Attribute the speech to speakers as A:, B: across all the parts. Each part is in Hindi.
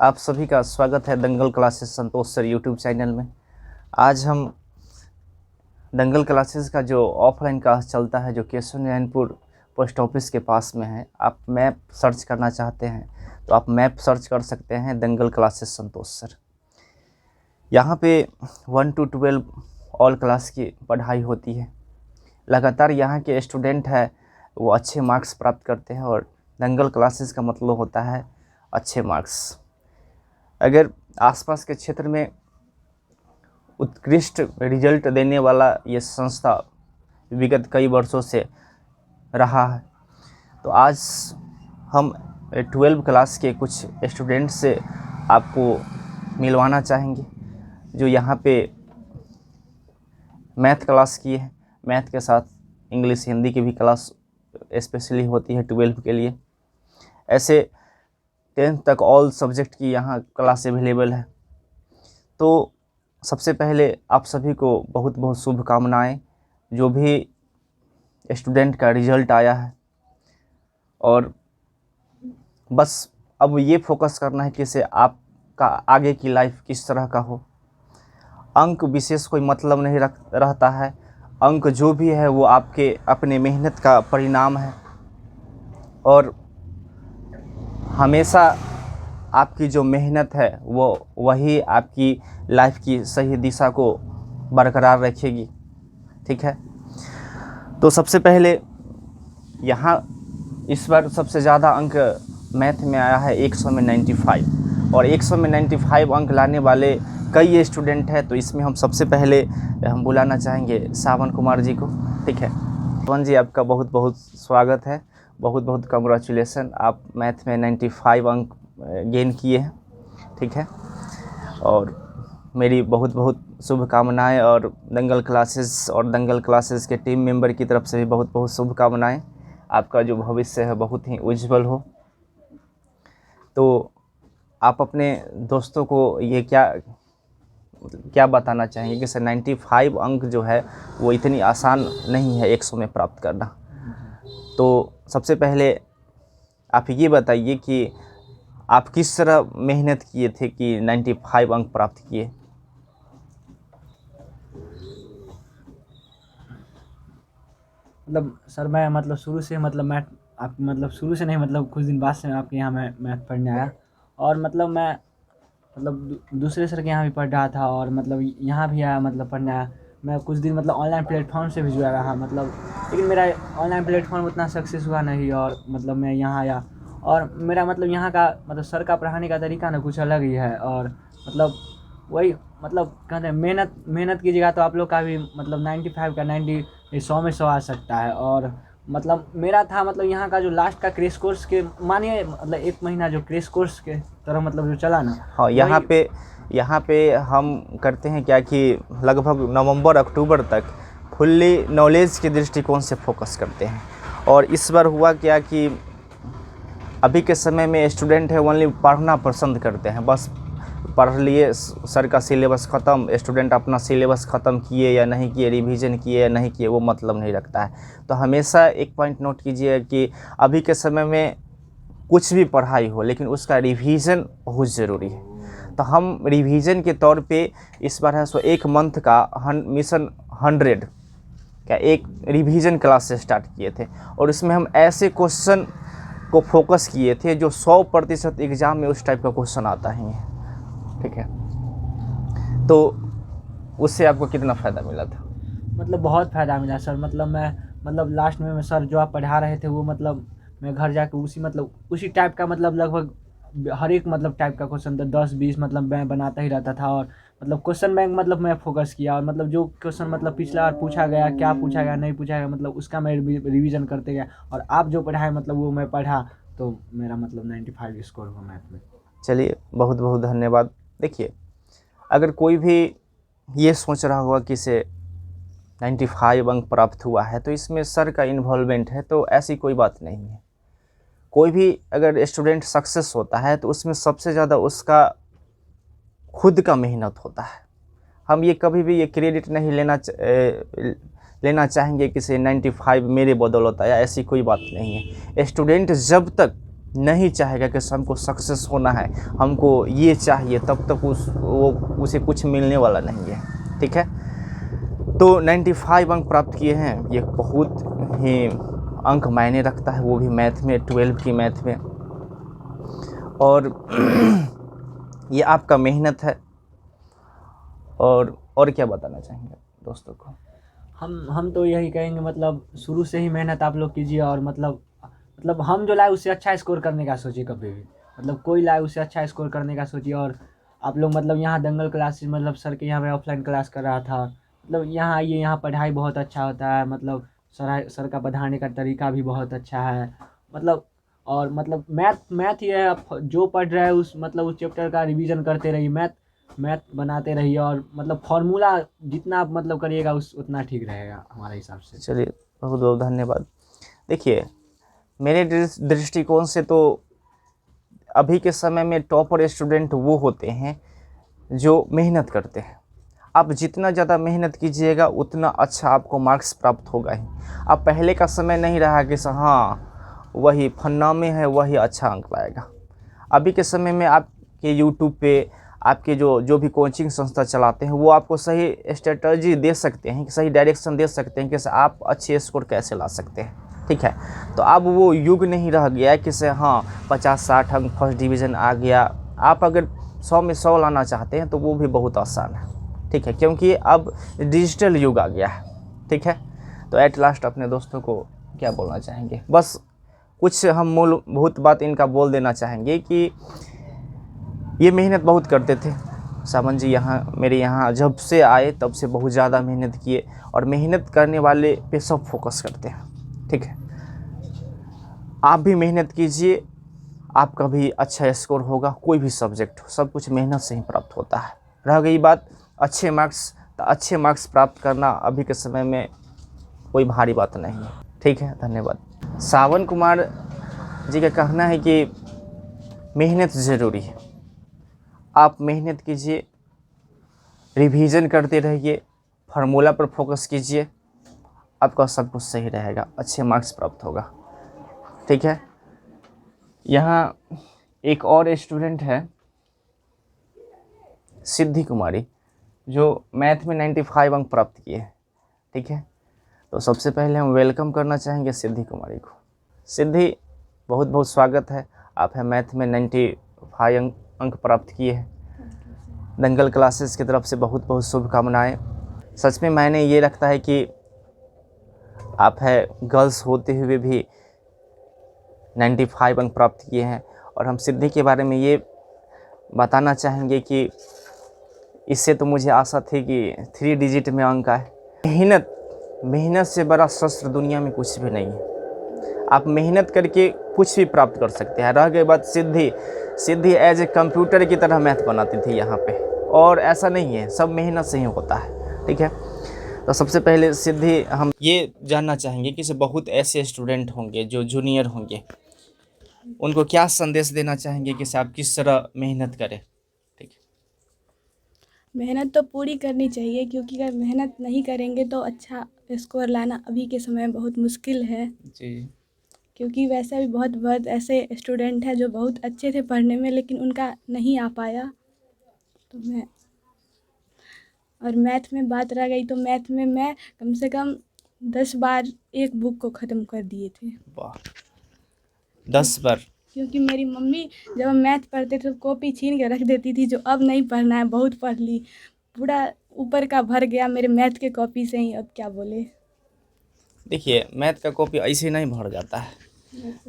A: आप सभी का स्वागत है दंगल क्लासेस संतोष सर यूट्यूब चैनल में। आज हम दंगल क्लासेस का जो ऑफलाइन क्लास चलता है, जो केशव नारायणपुर पोस्ट ऑफिस के पास में है, आप मैप सर्च करना चाहते हैं तो आप मैप सर्च कर सकते हैं दंगल क्लासेस संतोष सर। यहाँ पे 1 to 12 ऑल क्लास की पढ़ाई होती है। लगातार यहाँ के स्टूडेंट है वो अच्छे मार्क्स प्राप्त करते हैं और दंगल क्लासेस का मतलब होता है अच्छे मार्क्स। अगर आसपास के क्षेत्र में उत्कृष्ट रिजल्ट देने वाला ये संस्था विगत कई वर्षों से रहा है, तो आज हम 12 क्लास के कुछ स्टूडेंट से आपको मिलवाना चाहेंगे जो यहाँ पे मैथ क्लास किए हैं। मैथ के साथ इंग्लिश हिंदी की भी क्लास स्पेशली होती है 12 के लिए। ऐसे 10th तक ऑल सब्जेक्ट की यहाँ क्लास अवेलेबल है। तो सबसे पहले आप सभी को बहुत बहुत शुभकामनाएं, जो भी स्टूडेंट का रिजल्ट आया है। और बस अब ये फोकस करना है कि से आपका आगे की लाइफ किस तरह का हो। अंक विशेष कोई मतलब नहीं रहता है। अंक जो भी है वो आपके अपने मेहनत का परिणाम है और हमेशा आपकी जो मेहनत है वो वही आपकी लाइफ की सही दिशा को बरकरार रखेगी। ठीक है, तो सबसे पहले यहाँ इस बार सबसे ज़्यादा अंक मैथ में आया है 100 में 95, और 100 में 95 अंक लाने वाले कई स्टूडेंट हैं। तो इसमें हम सबसे पहले हम बुलाना चाहेंगे सावन कुमार जी को। ठीक है सावन जी, आपका बहुत बहुत स्वागत है, बहुत बहुत कंग्रेचुलेसन। आप मैथ में 95 अंक गेन किए हैं। ठीक है, और मेरी बहुत बहुत शुभकामनाएं और दंगल क्लासेस और दंगल क्लासेस के टीम मेंबर की तरफ से भी बहुत बहुत शुभकामनाएं। आपका जो भविष्य है बहुत ही उज्जवल हो। तो आप अपने दोस्तों को ये क्या बताना चाहेंगे कि सर 95 अंक जो है वो इतनी आसान नहीं है 100 में प्राप्त करना। तो सबसे पहले आप ये बताइए कि आप किस तरह मेहनत किए थे कि 95 अंक प्राप्त किए।
B: मतलब सर मैं शुरू से मैथ आप शुरू से नहीं, कुछ दिन बाद से आपके यहाँ मैं मैथ पढ़ने आया। और मैं दूसरे सर के यहाँ भी पढ़ रहा था और यहाँ भी आया पढ़ने आया। मैं कुछ दिन ऑनलाइन प्लेटफॉर्म से भी जुड़ा रहा, लेकिन मेरा ऑनलाइन प्लेटफॉर्म उतना सक्सेस हुआ नहीं। और मैं यहाँ आया और मेरा यहाँ का सर का पढ़ाने का तरीका ना कुछ अलग ही है। और वही कहते हैं मेहनत कीजिएगा तो आप लोग का भी 95 का 90 100 में 100 आ सकता है। और मेरा था यहाँ का जो लास्ट का क्रेश कोर्स के मानिए 1 महीना जो क्रेश कोर्स के तरह जो चला ना।
A: हाँ, यहाँ पे हम करते हैं क्या कि लगभग नवंबर अक्टूबर तक फुल्ली नॉलेज के दृष्टिकोण से फोकस करते हैं। और इस बार हुआ क्या कि अभी के समय में स्टूडेंट है ओनली पढ़ना पसंद करते हैं। बस पढ़ लिए, सर का सिलेबस ख़त्म, स्टूडेंट अपना सिलेबस ख़त्म किए या नहीं किए, रिवीजन किए या नहीं किए, वो मतलब नहीं रखता है। तो हमेशा एक पॉइंट नोट कीजिए कि अभी के समय में कुछ भी पढ़ाई हो लेकिन उसका रिवीजन बहुत ज़रूरी है। तो हम रिवीजन के तौर पे इस बार है सो 1 मंथ का मिशन 100 का एक रिवीजन क्लास से स्टार्ट किए थे। और इसमें हम ऐसे क्वेश्चन को फोकस किए थे जो 100% एग्ज़ाम में उस टाइप का क्वेश्चन आता ही है। ठीक है, तो उससे आपको कितना फ़ायदा मिला था?
B: बहुत फ़ायदा मिला सर। मैं लास्ट में सर जो आप पढ़ा रहे थे वो मैं घर जाके उसी टाइप का लगभग हर एक टाइप का क्वेश्चन 10-20 मैं बनाता ही रहता था। और क्वेश्चन बैंक मैं फोकस किया और जो क्वेश्चन पिछला बार पूछा गया, क्या पूछा गया नहीं पूछा गया, उसका मैं रिवीजन करते गया। और आप जो पढ़ाए वो मैं पढ़ा, तो मेरा 95 स्कोर हुआ मैथ में।
A: चलिए, बहुत बहुत धन्यवाद। देखिए, अगर कोई भी ये सोच रहा होगा कि इसे 95 अंक प्राप्त हुआ है तो इसमें सर का इन्वॉल्वमेंट है, तो ऐसी कोई बात नहीं है। कोई भी अगर स्टूडेंट सक्सेस होता है तो उसमें सबसे ज़्यादा उसका खुद का मेहनत होता है। हम ये कभी भी ये क्रेडिट नहीं लेना चाहेंगे कि से 95 मेरे बदौलत आया, ऐसी कोई बात नहीं है। स्टूडेंट जब तक नहीं चाहेगा कि हमको सक्सेस होना है, हमको ये चाहिए, तब तक उसे कुछ मिलने वाला नहीं है। ठीक है, तो 95 अंक प्राप्त किए हैं, ये बहुत ही अंक मायने रखता है, वो भी मैथ में, 12 की मैथ में। और ये आपका मेहनत है। और क्या बताना चाहेंगे दोस्तों को?
B: हम तो यही कहेंगे, मतलब शुरू से ही मेहनत आप लोग कीजिए, और मतलब हम जो लाए उससे अच्छा स्कोर करने का सोचिए कभी भी, मतलब कोई लाए उससे अच्छा स्कोर करने का सोचिए। और आप लोग मतलब यहाँ दंगल क्लासेस, मतलब सर के यहाँ पे ऑफलाइन क्लास कर रहा था, मतलब यहाँ आइए, यहाँ पढ़ाई बहुत अच्छा होता है, मतलब सर का पढ़ाने का तरीका भी बहुत अच्छा है, मतलब और मतलब मैथ ये है, आप जो पढ़ रहे हैं उस चैप्टर का रिवीजन करते रहिए, मैथ बनाते रहिए, और मतलब फार्मूला जितना आप मतलब करिएगा उतना ठीक रहेगा हमारे हिसाब से।
A: चलिए, बहुत बहुत धन्यवाद। देखिए, मेरे दृष्टिकोण से तो अभी के समय में टॉपर स्टूडेंट वो होते हैं जो मेहनत करते हैं। आप जितना ज़्यादा मेहनत कीजिएगा उतना अच्छा आपको मार्क्स प्राप्त होगा ही। अब पहले का समय नहीं रहा कि हाँ वही फन्ना में है वही अच्छा अंक लाएगा। अभी के समय में आपके यूट्यूब पे आपके जो भी कोचिंग संस्था चलाते हैं वो आपको सही स्ट्रेटजी दे सकते हैं, सही डायरेक्शन दे सकते हैं कि आप अच्छे स्कोर कैसे ला सकते हैं। ठीक है, तो अब वो युग नहीं रह गया है कि से हाँ 50-60 अंक फर्स्ट डिवीज़न आ गया। आप अगर 100 में 100 लाना चाहते हैं तो वो भी बहुत आसान है। ठीक है, क्योंकि अब डिजिटल युग आ गया है। ठीक है, तो एट लास्ट अपने दोस्तों को क्या बोलना चाहेंगे? बस कुछ हम मूलभूत बात इनका बोल देना चाहेंगे कि ये मेहनत बहुत करते थे। सावन जी मेरे यहाँ जब से आए तब से बहुत ज़्यादा मेहनत किए, और मेहनत करने वाले पे सब फोकस करते हैं। ठीक है, आप भी मेहनत कीजिए, आपका भी अच्छा स्कोर होगा। कोई भी सब्जेक्ट हो, सब कुछ मेहनत से ही प्राप्त होता है। रह गई बात अच्छे मार्क्स, तो अच्छे मार्क्स प्राप्त करना अभी के समय में कोई भारी बात नहीं है। ठीक है, धन्यवाद। सावन कुमार जी का कहना है कि मेहनत ज़रूरी है। आप मेहनत कीजिए, रिवीजन करते रहिए, फार्मूला पर फोकस कीजिए, आपका सब कुछ सही रहेगा, अच्छे मार्क्स प्राप्त होगा। ठीक है, यहाँ एक और स्टूडेंट है सिद्धि कुमारी, जो मैथ में 95 अंक प्राप्त किए हैं। ठीक है, तो सबसे पहले हम वेलकम करना चाहेंगे सिद्धि कुमारी को। सिद्धि, बहुत बहुत स्वागत है, आप है मैथ में 95 अंक प्राप्त किए हैं। दंगल क्लासेस की तरफ से बहुत बहुत शुभकामनाएं। सच में मायने ये रखता है कि आप है गर्ल्स होते हुए भी 95 अंक प्राप्त किए हैं। और हम सिद्धि के बारे में ये बताना चाहेंगे कि इससे तो मुझे आशा थी कि 3 डिजिट में अंक आए। मेहनत से बड़ा शस्त्र दुनिया में कुछ भी नहीं है। आप मेहनत करके कुछ भी प्राप्त कर सकते हैं। रह गई बात सिद्धि एज ए कंप्यूटर की तरह मैथ बनाती थी यहाँ पे, और ऐसा नहीं है, सब मेहनत से ही होता है। ठीक है, तो सबसे पहले सिद्धि हम ये जानना चाहेंगे कि बहुत ऐसे स्टूडेंट होंगे जो जूनियर होंगे, उनको क्या संदेश देना चाहेंगे कि आप किस तरह मेहनत करें? ठीक है,
C: मेहनत तो पूरी करनी चाहिए, क्योंकि अगर मेहनत नहीं करेंगे तो अच्छा स्कोर लाना अभी के समय में बहुत मुश्किल है।
A: जी,
C: क्योंकि वैसे भी बहुत बहुत ऐसे स्टूडेंट हैं जो बहुत अच्छे थे पढ़ने में, लेकिन उनका नहीं आ पाया। तो और मैथ में बात रह गई, तो मैथ में मैं कम से कम 10 बार एक बुक को ख़त्म कर दिए थे।
A: वाह, 10 बार?
C: क्योंकि मेरी मम्मी जब हम मैथ पढ़ते थे तो कॉपी छीन के रख देती थी, जो अब नहीं पढ़ना है, बहुत पढ़ ली, पूरा ऊपर का भर गया मेरे मैथ के कॉपी से ही, अब क्या बोले।
A: देखिए, मैथ का कॉपी ऐसे नहीं भर जाता है।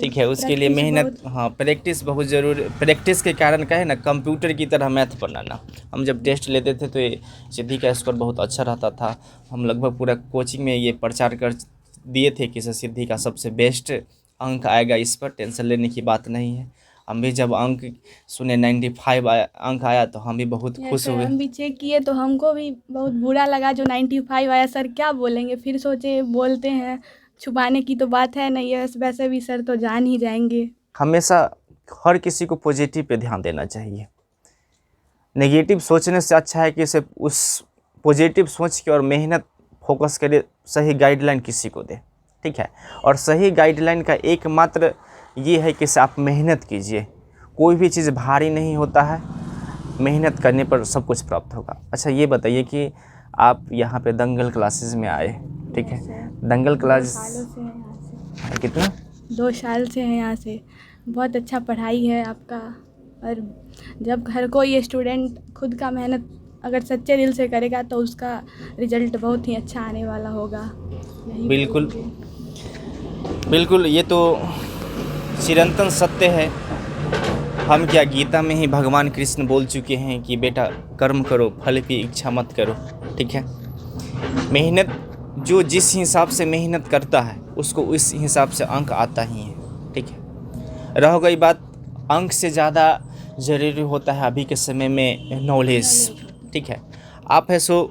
A: ठीक है, उसके लिए मेहनत, हाँ प्रैक्टिस बहुत ज़रूरी। प्रैक्टिस के कारण कहे ना, कंप्यूटर की तरह मैथ बनाना। हम जब टेस्ट लेते थे तो ये सिद्धि का स्कोर बहुत अच्छा रहता था। हम लगभग पूरा कोचिंग में ये प्रचार कर दिए थे कि सिद्धि का सबसे बेस्ट अंक आएगा, इस पर टेंशन लेने की बात नहीं है। हम भी जब अंक सुने 95 अंक आया तो हम भी बहुत खुश हुए।
C: हम भी चेक किए तो हमको भी बहुत बुरा लगा जो 95 आया। सर क्या बोलेंगे, फिर सोचे बोलते हैं, छुपाने की तो बात है नहीं है, वैसे भी सर तो जान ही जाएंगे।
A: हमेशा हर किसी को पॉजिटिव पे ध्यान देना चाहिए। नेगेटिव सोचने से अच्छा है कि इसे उस पॉजिटिव सोच के और मेहनत फोकस करे, सही गाइडलाइन किसी को दे। ठीक है, और सही गाइडलाइन का एकमात्र ये है कि आप मेहनत कीजिए, कोई भी चीज़ भारी नहीं होता है, मेहनत करने पर सब कुछ प्राप्त होगा। अच्छा ये बताइए कि आप यहाँ पे दंगल क्लासेस में आए, ठीक है, दंगल
C: 2
A: क्लास
C: सालों से हैं यहाँ से।
A: कितना
C: 2 साल से हैं यहाँ से। बहुत अच्छा पढ़ाई है आपका। और जब हर कोई स्टूडेंट खुद का मेहनत अगर सच्चे दिल से करेगा तो उसका रिजल्ट बहुत ही अच्छा आने वाला होगा। यही
A: बिल्कुल
C: बोलेंगे।
A: बिल्कुल, ये तो चिरंतन सत्य है। हम क्या, गीता में ही भगवान कृष्ण बोल चुके हैं कि बेटा कर्म करो, फल की इच्छा मत करो, ठीक है। मेहनत, जो जिस हिसाब से मेहनत करता है उसको उस हिसाब से अंक आता ही है, ठीक है। रह गई बात, अंक से ज़्यादा ज़रूरी होता है अभी के समय में नॉलेज, ठीक है। आप है सो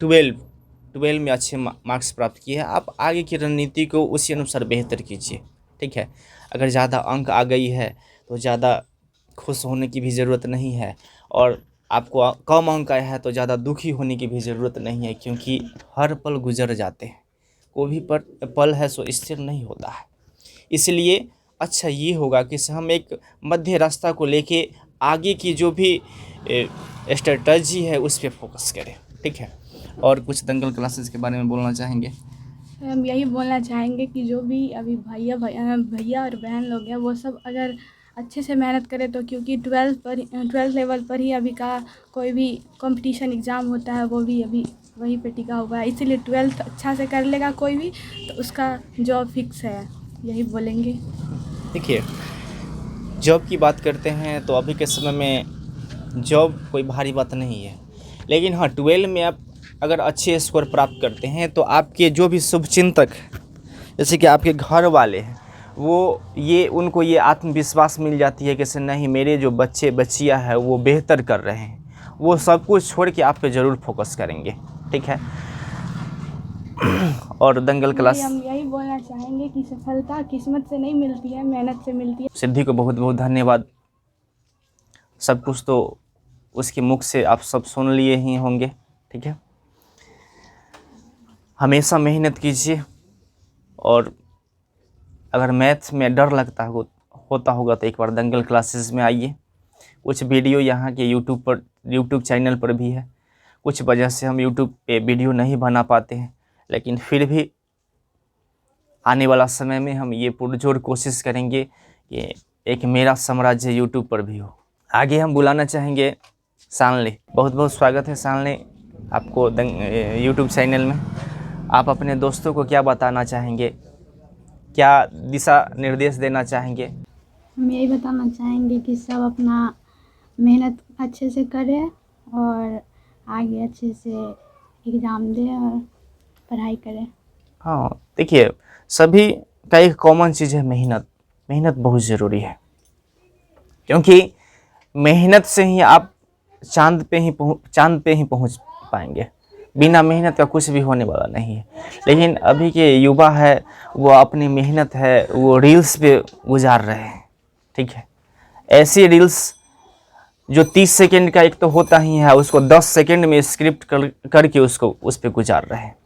A: 12 में अच्छे मार्क्स प्राप्त किए हैं, आप आगे की रणनीति को उसी अनुसार बेहतर कीजिए, ठीक है। अगर ज़्यादा अंक आ गई है तो ज़्यादा खुश होने की भी ज़रूरत नहीं है, और आपको कम अंक आया है तो ज़्यादा दुखी होने की भी ज़रूरत नहीं है, क्योंकि हर पल गुजर जाते हैं, कोई भी पल है सो स्थिर नहीं होता है। इसलिए अच्छा ये होगा कि हम एक मध्य रास्ता को लेके आगे की जो भी स्ट्रेटजी है उस पर फोकस करें, ठीक है। और कुछ दंगल क्लासेस के बारे में बोलना चाहेंगे?
C: हम यही बोलना चाहेंगे कि जो भी अभी भैया और बहन लोग हैं वो सब अगर अच्छे से मेहनत करें तो, क्योंकि 12th लेवल पर ही अभी का कोई भी कंपटीशन एग्ज़ाम होता है वो भी अभी वहीं पे टिका हुआ है। इसीलिए 12th अच्छा से कर लेगा कोई भी तो उसका जॉब फिक्स है, यही बोलेंगे।
A: देखिए, जॉब की बात करते हैं तो अभी के समय में जॉब कोई भारी बात नहीं है, लेकिन हाँ 12 में आप अगर अच्छे स्कोर प्राप्त करते हैं तो आपके जो भी शुभचिंतक, जैसे कि आपके घर वाले हैं, वो उनको ये आत्मविश्वास मिल जाती है कि नहीं, मेरे जो बच्चे बच्चियां हैं वो बेहतर कर रहे हैं, वो सब कुछ छोड़ के आप पे ज़रूर फोकस करेंगे, ठीक है। और दंगल क्लास,
C: हम यही बोलना चाहेंगे कि सफलता किस्मत से नहीं मिलती है, मेहनत से मिलती है।
A: सिद्धि को बहुत बहुत धन्यवाद। सब कुछ तो उसके मुख से आप सब सुन लिए ही होंगे, ठीक है। हमेशा मेहनत कीजिए, और अगर मैथ्स में डर लगता होता होगा तो एक बार दंगल क्लासेस में आइए। कुछ वीडियो यहाँ के यूट्यूब चैनल पर भी है, कुछ वजह से हम यूट्यूब पे वीडियो नहीं बना पाते हैं, लेकिन फिर भी आने वाला समय में हम ये पुरजोर कोशिश करेंगे कि एक मेरा साम्राज्य यूट्यूब पर भी हो। आगे हम बुलाना चाहेंगे सानले। बहुत बहुत स्वागत है सानले आपको यूट्यूब चैनल में। आप अपने दोस्तों को क्या बताना चाहेंगे, क्या दिशा निर्देश देना चाहेंगे?
D: हम यही बताना चाहेंगे कि सब अपना मेहनत अच्छे से करें और आगे अच्छे से एग्ज़ाम दें और पढ़ाई करें।
A: हाँ देखिए, सभी का एक कॉमन चीज़ है मेहनत। मेहनत बहुत ज़रूरी है, क्योंकि मेहनत से ही आप चांद पे ही पहुंच पाएंगे। बिना मेहनत का कुछ भी होने वाला नहीं है। लेकिन अभी के युवा है वो अपनी मेहनत है वो रील्स पे गुजार रहे हैं, ठीक है। ऐसी रील्स जो 30 सेकंड का एक तो होता ही है, उसको 10 सेकंड में स्क्रिप्ट करके उसको उस पे गुजार रहे हैं।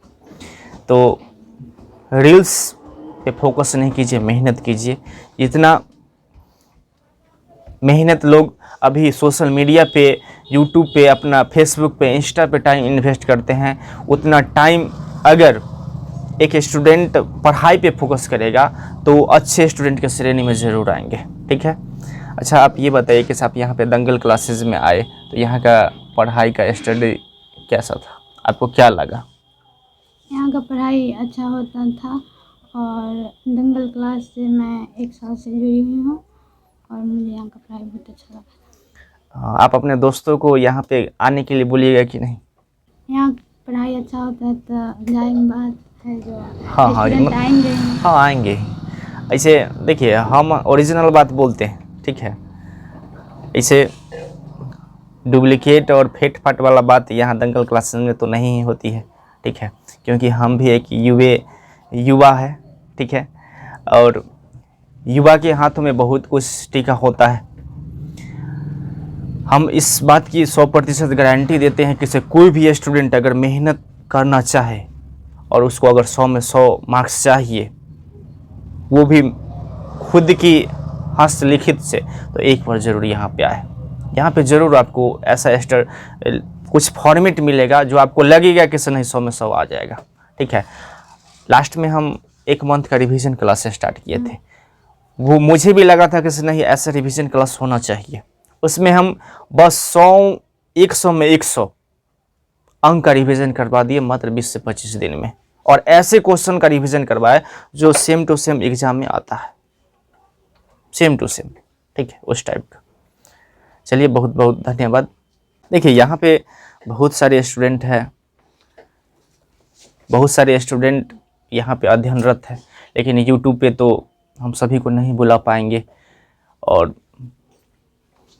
A: तो रील्स पे फोकस नहीं कीजिए, मेहनत कीजिए। जितना मेहनत लोग अभी सोशल मीडिया पे, यूट्यूब पे, अपना फेसबुक पे, इंस्टा पे टाइम इन्वेस्ट करते हैं, उतना टाइम अगर एक स्टूडेंट पढ़ाई पे फोकस करेगा तो अच्छे स्टूडेंट के श्रेणी में ज़रूर आएंगे, ठीक है। अच्छा आप ये बताइए कि आप यहाँ पे दंगल क्लासेस में आए तो यहाँ का पढ़ाई का स्टडी कैसा था, आपको क्या लगा?
D: यहाँ का पढ़ाई अच्छा होता था और दंगल क्लास से मैं 1 साल से जुड़ी हुई हूँ और मुझे यहाँ का पढ़ाई बहुत अच्छा लगा।
A: आप अपने दोस्तों को यहाँ पे आने के लिए बोलिएगा कि नहीं?
D: यहाँ पढ़ाई अच्छा होता है तो जाहिर बात है जो
A: हाँ
D: स्टूडेंट आएंगे।
A: हाँ आएंगे। ऐसे देखिए, हम ओरिजिनल बात बोलते हैं, ठीक है। ऐसे डुप्लीकेट और फेट फाट वाला बात यहाँ दंगल क्लासेस में तो नहीं होती है, ठीक है, क्योंकि हम भी एक युवा है, ठीक है। और युवा के हाथों में बहुत कुछ टिका होता है। हम इस बात की 100% गारंटी देते हैं कि से कोई भी स्टूडेंट अगर मेहनत करना चाहे और उसको अगर 100 में 100 मार्क्स चाहिए, वो भी खुद की हस्तलिखित से, तो एक बार ज़रूर यहाँ पे आए। यहाँ पे ज़रूर आपको ऐसा कुछ फॉर्मेट मिलेगा जो आपको लगेगा कि नहीं 100 में 100 आ जाएगा। ठीक है, लास्ट में हम 1 मंथ का रिवीजन क्लास स्टार्ट किए थे। वो मुझे भी लगा था कि नहीं ऐसा रिवीजन क्लास होना चाहिए। उसमें हम बस 100 में 100 अंक का रिवीजन करवा दिए मात्र 20 से 25 दिन में, और ऐसे क्वेश्चन का रिवीजन करवाए जो सेम टू सेम एग्जाम में आता है, सेम टू सेम। ठीक है, उस टाइप का। चलिए, बहुत बहुत धन्यवाद। देखिए, यहाँ पे बहुत सारे स्टूडेंट हैं, बहुत सारे स्टूडेंट यहाँ पे अध्ययनरत है, लेकिन यूट्यूब पे तो हम सभी को नहीं बुला पाएंगे। और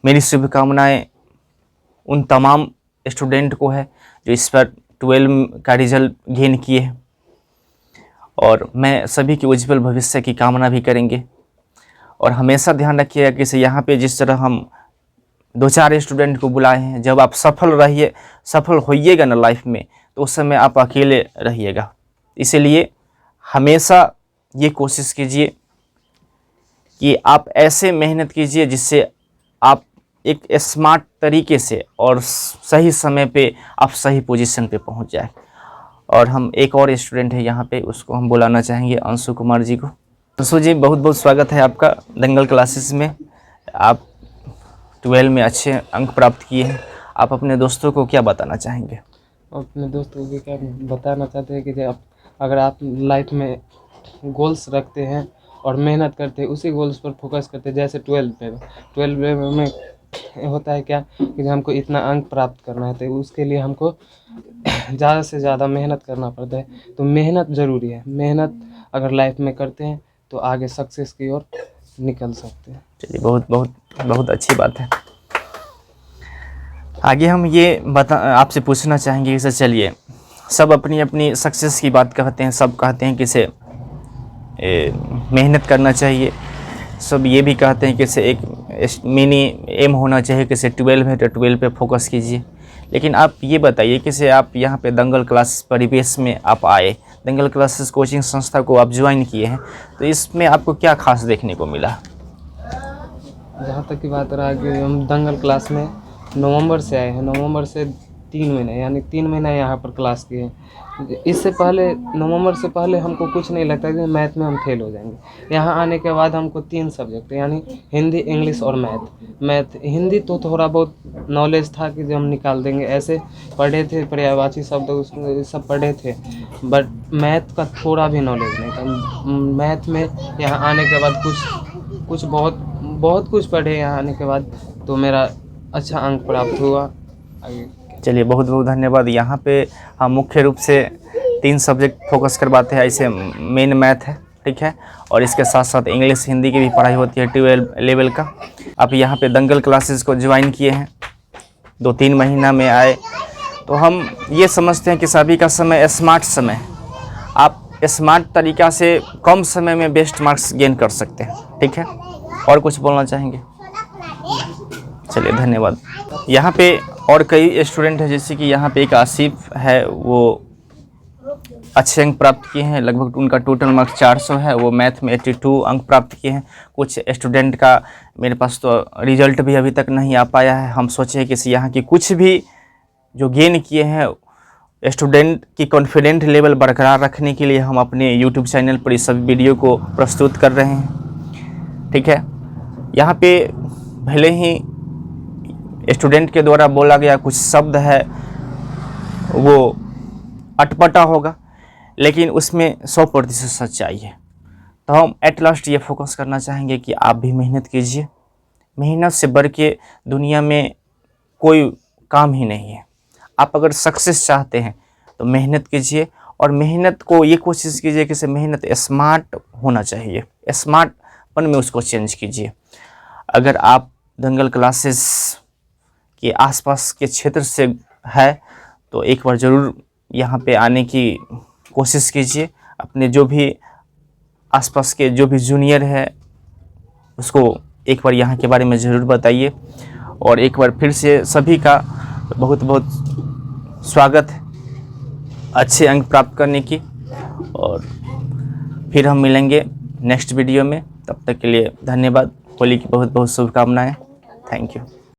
A: मेरी शुभकामनाएं उन तमाम स्टूडेंट को है जो इस पर 12 का रिजल्ट गेन किए हैं, और मैं सभी के उज्जवल भविष्य की कामना भी करेंगे। और हमेशा ध्यान रखिएगा कि यहाँ पे जिस तरह हम 2-4 स्टूडेंट को बुलाए हैं, जब आप सफल होइएगा ना लाइफ में, तो उस समय आप अकेले रहिएगा। इसीलिए हमेशा ये कोशिश कीजिए कि आप ऐसे मेहनत कीजिए जिससे आप एक स्मार्ट तरीके से और सही समय पे आप सही पोजीशन पे पहुंच जाए। और हम एक और स्टूडेंट है यहाँ पे, उसको हम बुलाना चाहेंगे, अंशु कुमार जी को। अंशु जी, बहुत बहुत स्वागत है आपका दंगल क्लासेस में। आप 12 में अच्छे अंक प्राप्त किए हैं। आप अपने दोस्तों को क्या बताना चाहेंगे?
E: अपने दोस्तों को क्या बताना चाहते हैं कि अगर आप लाइफ में गोल्स रखते हैं और मेहनत करते हैं, उसी गोल्स पर फोकस करते हैं, जैसे 12 में होता है क्या कि हमको इतना अंक प्राप्त करना है, तो उसके लिए हमको ज़्यादा से ज़्यादा मेहनत करना पड़ता है। तो मेहनत ज़रूरी है। मेहनत अगर लाइफ में करते हैं तो आगे सक्सेस की ओर निकल सकते हैं।
A: चलिए, बहुत बहुत बहुत अच्छी बात है। आगे हम ये आपसे पूछना चाहेंगे कि चलिए, सब अपनी अपनी सक्सेस की बात कहते हैं, सब कहते हैं कि मेहनत करना चाहिए, सब ये भी कहते हैं कि एक मिनी एम होना चाहिए कि 12 है तो 12 पे फोकस कीजिए। लेकिन आप ये बताइए कि आप यहाँ पे दंगल क्लास परिवेश में आप आए, दंगल क्लासेस कोचिंग संस्था को आप ज्वाइन किए हैं, तो इसमें आपको क्या खास देखने को मिला?
E: जहाँ तक की बात रहा कि हम दंगल क्लास में नवंबर से आए हैं, नवंबर से 3 महीने यानी 3 महीना यहाँ पर क्लास किए हैं। इससे पहले नवंबर से पहले हमको कुछ नहीं लगता कि मैथ में हम फेल हो जाएंगे। यहाँ आने के बाद हमको 3 सब्जेक्ट यानी हिंदी, इंग्लिश और मैथ। हिंदी तो थोड़ा बहुत नॉलेज था कि जो हम निकाल देंगे, ऐसे पढ़े थे, पर्यायवाची शब्द उसको सब पढ़े थे, बट मैथ का थोड़ा भी नॉलेज नहीं था। मैथ में यहाँ आने के बाद कुछ बहुत कुछ पढ़े यहाँ आने के बाद, तो मेरा अच्छा अंक प्राप्त हुआ।
A: चलिए, बहुत बहुत धन्यवाद। यहाँ पे हम मुख्य रूप से 3 सब्जेक्ट फोकस करवाते हैं। ऐसे मेन मैथ है, ठीक है, और इसके साथ साथ इंग्लिश, हिंदी की भी पढ़ाई होती है 12 लेवल का। आप यहाँ पे दंगल क्लासेस को ज्वाइन किए हैं, 2-3 महीना में आए, तो हम ये समझते हैं कि सभी का समय स्मार्ट समय, आप स्मार्ट तरीक़ा से कम समय में बेस्ट मार्क्स गेन कर सकते हैं। ठीक है, और कुछ बोलना चाहेंगे? चलिए, धन्यवाद। यहाँ पे और कई स्टूडेंट हैं, जैसे कि यहाँ पे एक आसिफ है, वो अच्छे अंक प्राप्त किए हैं, लगभग उनका टोटल मार्क्स 400 है। वो मैथ में 82 अंक प्राप्त किए हैं। कुछ स्टूडेंट का मेरे पास तो रिजल्ट भी अभी तक नहीं आ पाया है। हम सोचे कि यहाँ की कुछ भी जो गेन किए हैं, स्टूडेंट की कॉन्फिडेंट लेवल बरकरार रखने के लिए हम अपने यूट्यूब चैनल पर इस सब वीडियो को प्रस्तुत कर रहे हैं। ठीक है, यहाँ पे भले ही स्टूडेंट के द्वारा बोला गया कुछ शब्द है वो अटपटा होगा, लेकिन उसमें 100% सच्चाई है। तो हम एट लास्ट ये फोकस करना चाहेंगे कि आप भी मेहनत कीजिए। मेहनत से बढ़ के दुनिया में कोई काम ही नहीं है। आप अगर सक्सेस चाहते हैं तो मेहनत कीजिए, और मेहनत को ये कोशिश कीजिए कि मेहनत स्मार्ट होना चाहिए, स्मार्टपन में उसको चेंज कीजिए। अगर आप दंगल क्लासेस के आसपास के क्षेत्र से है तो एक बार ज़रूर यहाँ पे आने की कोशिश कीजिए। अपने जो भी आसपास के जो भी जूनियर है उसको एक बार यहाँ के बारे में ज़रूर बताइए। और एक बार फिर से सभी का बहुत बहुत स्वागत है अच्छे अंक प्राप्त करने की। और फिर हम मिलेंगे नेक्स्ट वीडियो में, तब तक के लिए धन्यवाद। होली की बहुत बहुत शुभकामनाएं। Thank you.